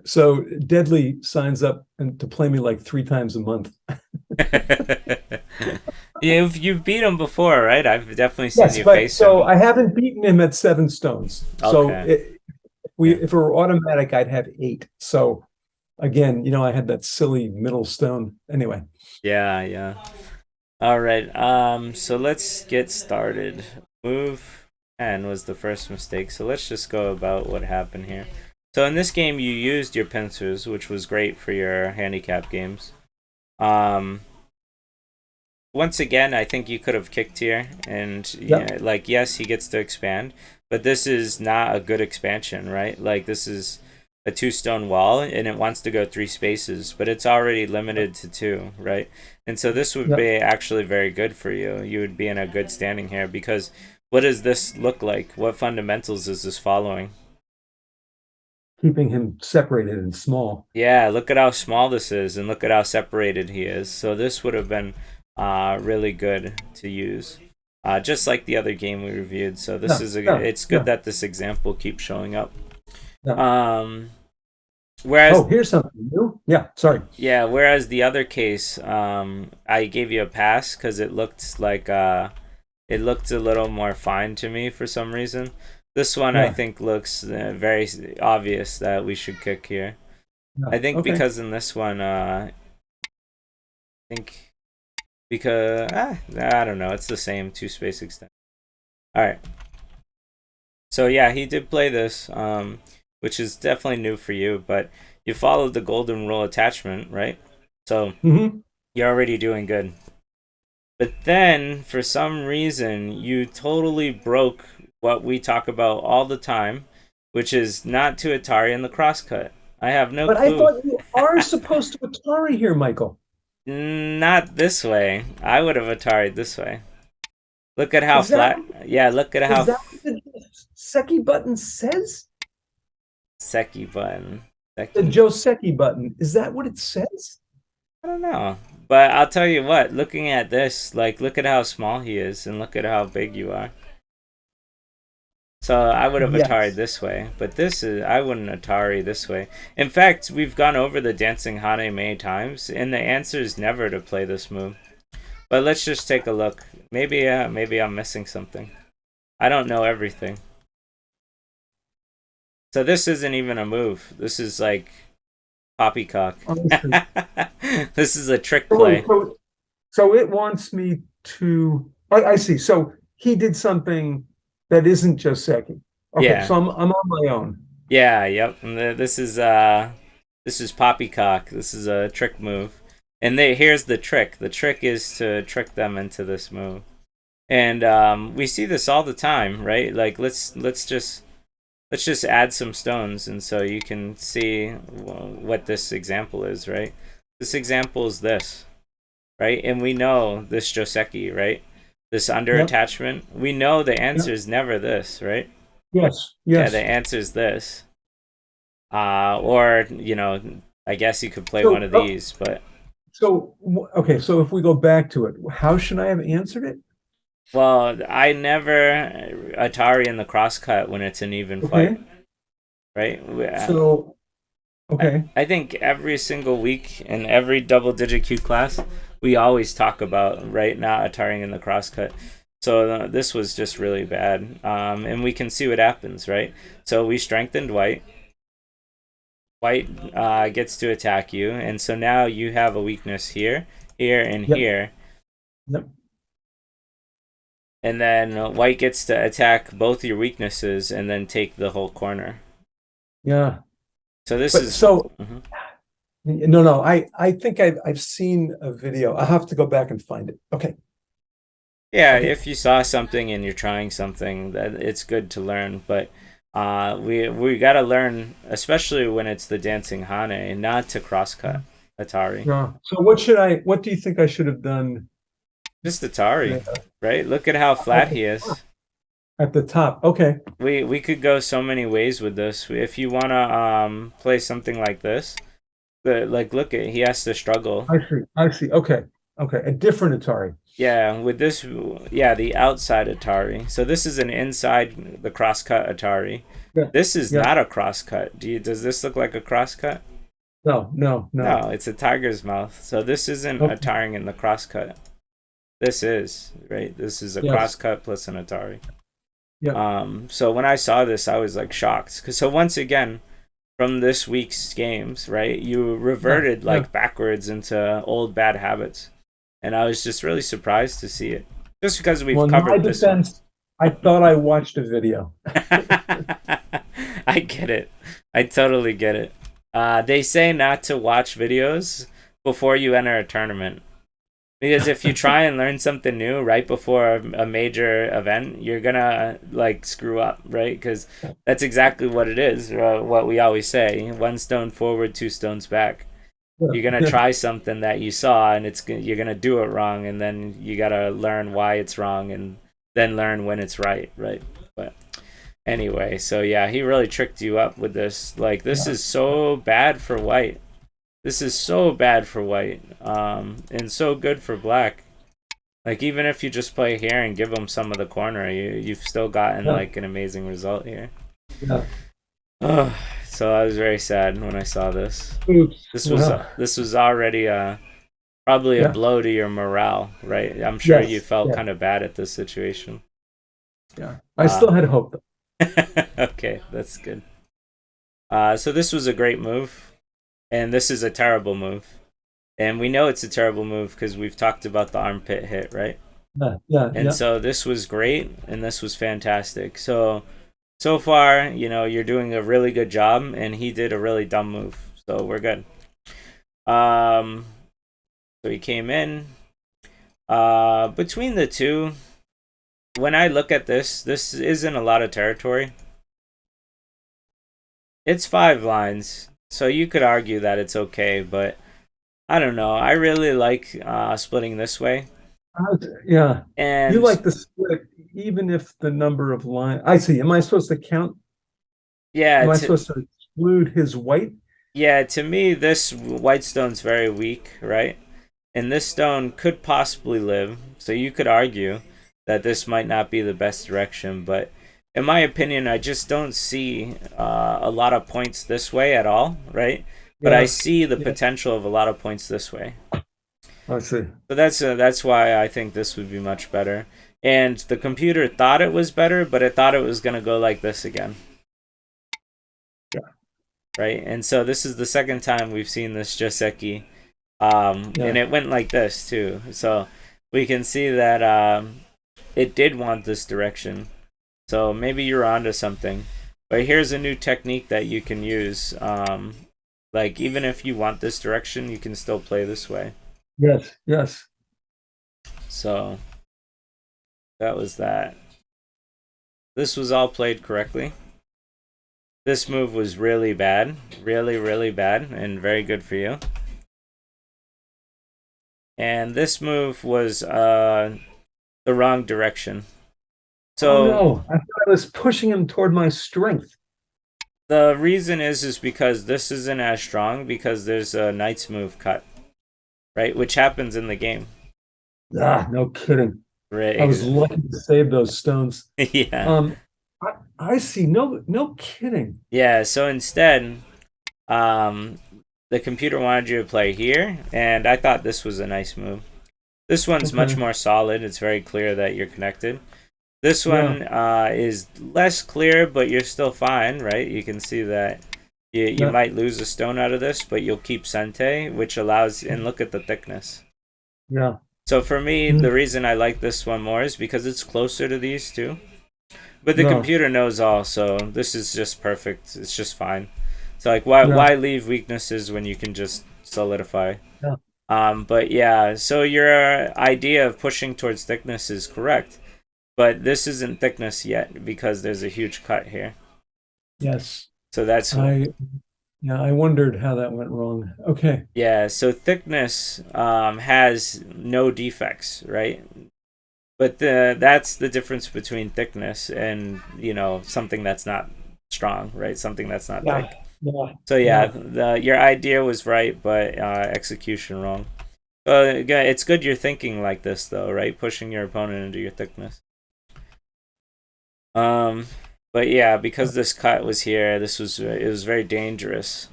So Deadly signs up and to play me like 3 times a month. You've beat him before, right? I've definitely seen Yes, you but face so him. I haven't beaten him at 7 stones. So Okay. if it were automatic, I'd have 8. So again, I had that silly middle stone. Anyway, Yeah, yeah. All right. So let's get started. Move 10 was the first mistake. So let's just go about what happened here. So in this game, you used your pincers, which was great for your handicap games. Um, Once again, I think you could have kicked here, and yep, yeah, like yes, he gets to expand, but this is not a good expansion, right? Like this is a two-stone wall, and it wants to go 3 spaces, but it's already limited to 2, right? And so this would yep. be actually very good for you. You would be in a good standing here because what does this look like? What fundamentals is this following? Keeping him separated and small. Yeah, look at how small this is, and look at how separated he is. So this would have been really good to use, just like the other game we reviewed. So this Yeah, is yeah, it's good yeah, that this example keeps showing up. yeah. Um, whereas Oh, here's something new. Yeah, sorry. yeah, whereas the other case, I gave you a pass because it looked a little more fine to me for some reason. This one I Yeah, think looks very obvious that we should kick here. yeah. I think Okay. because in this one, I think because I don't know, it's the same 2 space extent. All right, so yeah, he did play this, which is definitely new for you, but you followed the golden rule attachment, right? So Hmm. you're already doing good. But then, for some reason, you totally broke what we talk about all the time, which is not to Atari in the crosscut. I have no But I clue. thought you are supposed to Atari here, Michael. Not this way. I would have Atari'd this way. Look at how Is that flat. Yeah, look at how is that what the Secchi button says? Seki button. The Seki. Joseki button. Is that what it says? I don't know. But I'll tell you what, looking at this, like, look at how small he is and look at how big you are. So I would have Atari Yes. this way, but I wouldn't Atari this way. In fact, we've gone over the Dancing Hane many times, and the answer is never to play this move. But let's just take a look. Maybe I'm missing something. I don't know everything. So this isn't even a move. This is like poppycock. Honestly. This is a trick So wait, play. so it wants me to. I see. So he did something that isn't Joseki. Okay, Yeah, so I'm on my own. yeah, yep. This is poppycock. This is a trick move. And here's the trick. The trick is to trick them into this move. And we see this all the time, right? Like let's just add some stones, and so you can see what this example is, right? This example is this, right? And we know this Joseki, right? This under Yep. attachment. We know the answer Yep. is never this, right? Yes. Yeah, the Yes. answer is this. Or I guess you could play one So of these, but okay. So if we go back to it, how should I have answered it? well, I never Atari in the crosscut when it's an even fight, Okay. right? So I, okay. I think every single week in every double digit Q class, we always talk about right now Atari in the crosscut. So this was just really bad, and we can see what happens, right? So we strengthened white. White gets to attack you, and so now you have a weakness here, here, and Yep. here. Yep. And then white gets to attack both your weaknesses and then take the whole corner. Yeah. So this But is. so Mhm. no, no. I think I've seen a video. I have to go back and find it. Okay. Yeah, Okay. if you saw something and you're trying something, that it's good to learn. But we gotta learn, especially when it's the dancing Hane, not to crosscut Atari. Yeah. So what do you think I should have done Just Atari, there right? Look at how at flat the he top? is. At the top. Okay. We could go so many ways with this. If you wanna play something like this, like look at he has to struggle. I see. I see. Okay. Okay, a different Atari. Yeah, with this, yeah, the outside Atari. So this is an inside the crosscut Atari. Yeah, This is yeah. not a crosscut. Does this look like a crosscut? No, no, no. No, it's a tiger's mouth. So this isn't a Okay. tiring in the crosscut. This is, right? This is a Yes. crosscut plus an Atari. Yeah. So when I saw this, I was like shocked. Cause so once again, from this week's games, right, you Yeah. reverted Yeah. like backwards into old bad habits. And I was just really surprised to see it. Just because we've Well, in my covered this one. defense, I thought I watched a video. I get it. I totally get it. They say not to watch videos before you enter a tournament. Because if you try and learn something new right before a major event, you're gonna like screw up, right? Because that's exactly what it is. What we always say: one stone forward, two stones back. You're gonna Yeah. try something that you saw, and you're gonna do it wrong, and then you gotta learn why it's wrong, and then learn when it's right, right? But anyway, so yeah, he really tricked you up with this. Like this Yeah. is so bad for white. This is so bad for white, and so good for black. Like even if you just play here and give them some of the corner, you've still gotten Yeah. like an amazing result here. Yeah. Oh, so I was very sad when I saw this. Oops. This was Yeah. this was already probably a Yeah. blow to your morale, right? I'm sure you Yes. felt Yeah. kind of bad at this situation. Yeah. I Uh, still had hope though. okay, that's good. So this was a great move, and this is a terrible move. And we know it's a terrible move because we've talked about the armpit hit, right? Yeah. Yeah. And Yeah. so this was great, and this was fantastic. So far, you're doing a really good job, and he did a really dumb move. So we're good. Um, so he came in. Between the two, when I look at this isn't a lot of territory. It's 5 lines, so you could argue that it's okay, but I don't know. I really like splitting this way. Yeah. You And like the split, even if the number of lines. I see. Am I supposed to count? yeah, Am I supposed to exclude his white? to me, this white stone's very weak, right? And this stone could possibly live, so you could argue that this might not be the best direction, but in my opinion, I just don't see a lot of points this way at all, right? But I Yeah. see the Yeah. potential of a lot of points this way. I see. So that's why I think this would be much better. And the computer thought it was better, but it thought it was gonna go like this again, Yeah. right? And so this is the second time we've seen this Joseki, Yeah. and it went like this too. So we can see that it did want this direction. So maybe you're onto something. But here's a new technique that you can use. Like even if you want this direction, you can still play this way. Yes. Yes. So that was that. This was all played correctly. This move was really bad. Really, really bad. And very good for you. And this move was the wrong direction. So Oh no. I thought I was pushing him toward my strength. the reason is because this isn't as strong because there's a knight's move cut, right? Which happens in the game. Ah, no kidding. Right. I was lucky to save those stones. Yeah. Um, I see. No, no kidding. Yeah, so instead, um, the computer wanted you to play here, and I thought this was a nice move. This one's much Okay. more solid. It's very clear that you're connected. This Yeah. one is less clear, but you're still fine, right? You can see that you Yeah. might lose a stone out of this, but you'll keep Sente, which allows, and look at the thickness. Yeah. So for me, Mm. the reason I like this one more is because it's closer to these two. But the Yeah. computer knows all, so this is just perfect. It's just fine. So like, why Yeah. why leave weaknesses when you can just solidify? Yeah. But yeah, so your idea of pushing towards thickness is correct, but this isn't thickness yet because there's a huge cut here. Yes. So that's Yeah, I wondered how that went wrong. Okay. yeah. So thickness has no defects, right? But that's the difference between thickness and something that's not strong, right? Something that's not Yeah. thick. Yeah. So yeah, Yeah. your idea was right, but execution wrong. Yeah, it's good you're thinking like this though, right? Pushing your opponent into your thickness. Um, but yeah, because this cut was here, it was very dangerous.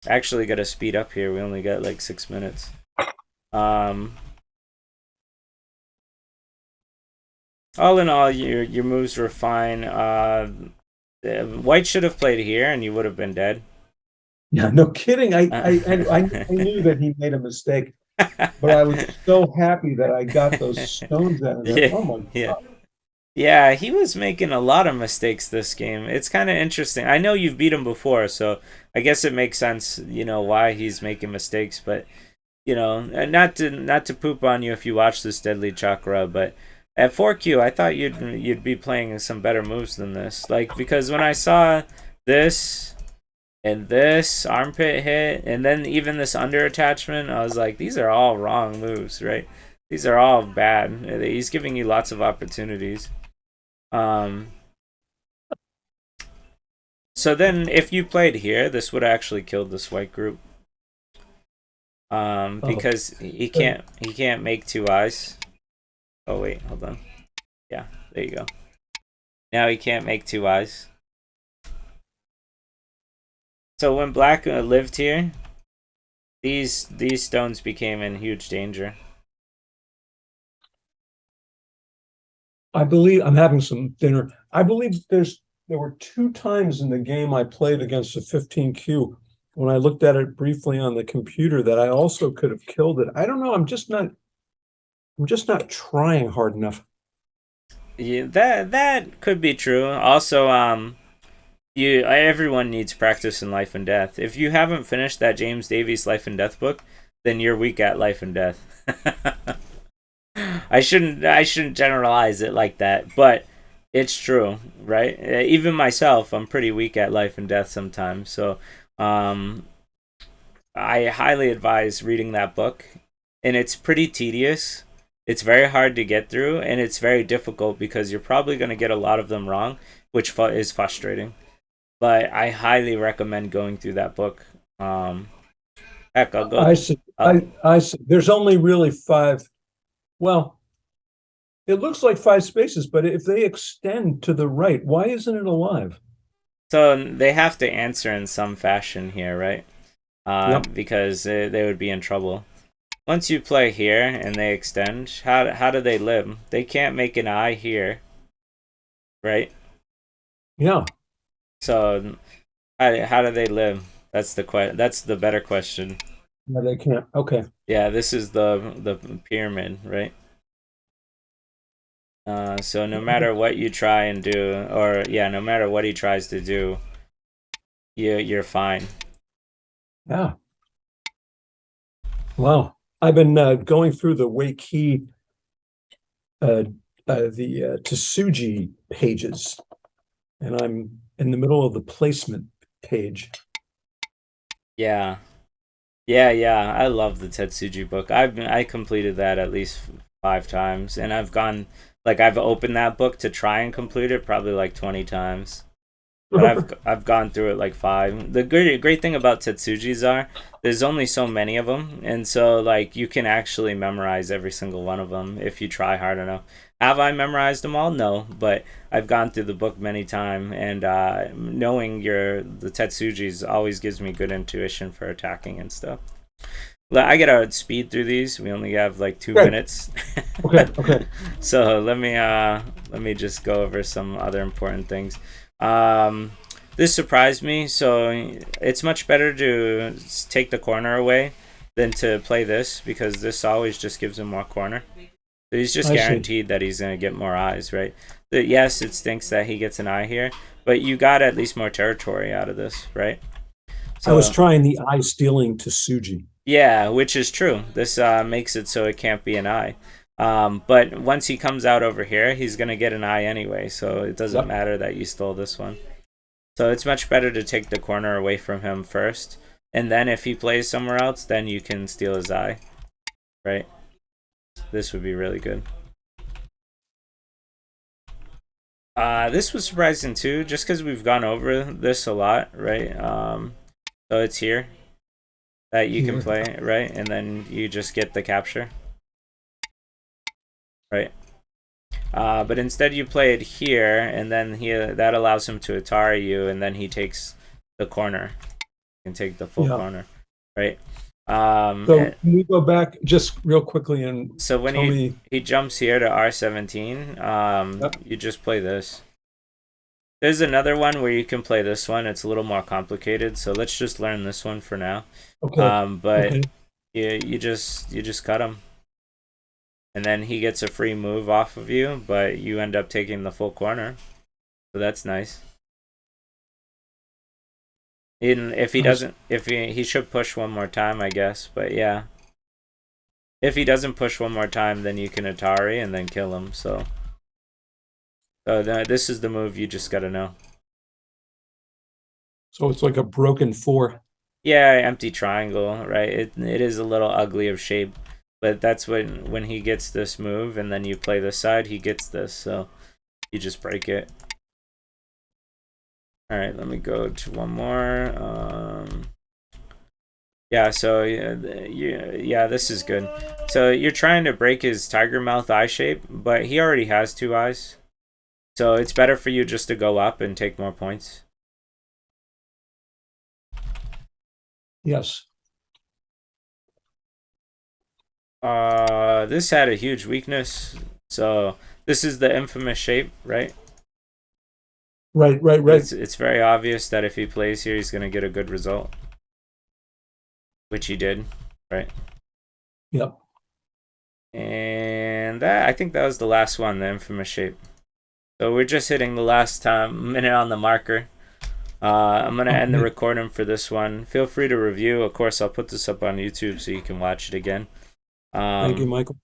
Actually, got to speed up here. We only got like 6 minutes. Um, all in all, your moves were fine. White should have played here, and you would have been dead. Yeah, no kidding. Uh, I knew that he made a mistake, but I was so happy that I got those stones out of there. yeah, Oh my yeah. God. Yeah, he was making a lot of mistakes this game. It's kind of interesting. I know you've beat him before, so I guess it makes sense, why he's making mistakes. But and not to poop on you if you watch this Deadly Chakra, but at 4Q, I thought you'd be playing some better moves than this. Like because when I saw this and this armpit hit, and then even this under attachment, I was like, these are all wrong moves, right? These are all bad. He's giving you lots of opportunities. Um, so then if you played here, this would have actually killed this white group. Oh, Because he can't make two eyes. Oh wait, hold on. Yeah, there you go. Now he can't make two eyes. So when black lived here, these stones became in huge danger. I believe I'm having some dinner. I believe there were two times in the game I played against the 15Q when I looked at it briefly on the computer that I also could have killed it. I don't know. I'm just not trying hard enough. Yeah, that could be true. Also, everyone needs practice in life and death. If you haven't finished that James Davies Life and Death book, then you're weak at life and death. I shouldn't generalize it like that, but it's true, right? Even myself, I'm pretty weak at life and death sometimes. So, um, I highly advise reading that book, and it's pretty tedious. It's very hard to get through, and it's very difficult because you're probably going to get a lot of them wrong, which is frustrating. But I highly recommend going through that book. Heck, I'll go. I see. I see. There's only really five. Well, it looks like five spaces, but if they extend to the right, why isn't it alive? So they have to answer in some fashion here, right? Yep. Because they would be in trouble. Once you play here and they extend, how do they live? They can't make an eye here, right? Yeah. So how do they live? That's the better question. No, they can't. Okay. Yeah, this is the pyramid, right? So no matter what you try and do, or yeah, no matter what he tries to do, you're fine. Yeah. Wow. I've been going through the Wakey, uh, the Tsuji pages, and I'm in the middle of the placement page. Yeah, yeah. I love the Tetsuji book. I completed that at least 5 times, and I've opened that book to try and complete it probably like 20 times. But I've gone through it like five. The great thing about Tetsujis are there's only so many of them, and so like you can actually memorize every single one of them if you try hard enough. Have I memorized them all? No, but I've gone through the book many times, and knowing the Tetsujis always gives me good intuition for attacking and stuff. I gotta speed through these. We only have like 2 minutes. Okay. Okay. So let me just go over some other important things. Um, this surprised me. So it's much better to take the corner away than to play this because this always just gives him more corner. So he's just I see. guaranteed that he's gonna get more eyes, right? Yes, it stinks that he gets an eye here, but you got at least more territory out of this, right? I was So trying the eye stealing Tsuji. yeah, which is true. This makes it so it can't be an eye. But once he comes out over here, he's gonna get an eye anyway, so it doesn't Yep. matter that you stole this one. So it's much better to take the corner away from him first, and then if he plays somewhere else, then you can steal his eye, right? This would be really good. This was surprising too, just because we've gone over this a lot, right? So it's here. that you can Here. play, right? And then you just get the capture, right? But instead you play it here, and then that allows him to Atari you, and then he takes the corner. You can take the full Yeah. corner, right? So can we go back just real quickly and So when tell me? he jumps here to R17, Yep. you just play this. There's another one where you can play this one. It's a little more complicated, so let's just learn this one for now. Okay. But Okay. you just cut him, and then he gets a free move off of you, but you end up taking the full corner, so that's nice. If he Nice. doesn't, if he should push one more time, I guess. But yeah, if he doesn't push one more time, then you can Atari and then kill him. So this is the move you just gotta know. So it's like a broken four. Yeah, empty triangle, right? It is a little ugly of shape, but that's when he gets this move, and then you play this side, he gets this, so you just break it. All right, let me go to one more. Yeah, so yeah, this is good. So you're trying to break his tiger mouth eye shape, but he already has two eyes, so it's better for you just to go up and take more points. Yes. This had a huge weakness. So this is the infamous shape, right? Right. It's very obvious that if he plays here, he's gonna get a good result, which he did, right? Yep. And I think that was the last one, the infamous shape. So we're just hitting the last minute on the marker. I'm gonna end the recording for this one. Feel free to review. Of course, I'll put this up on YouTube so you can watch it again. Thank you, Michael.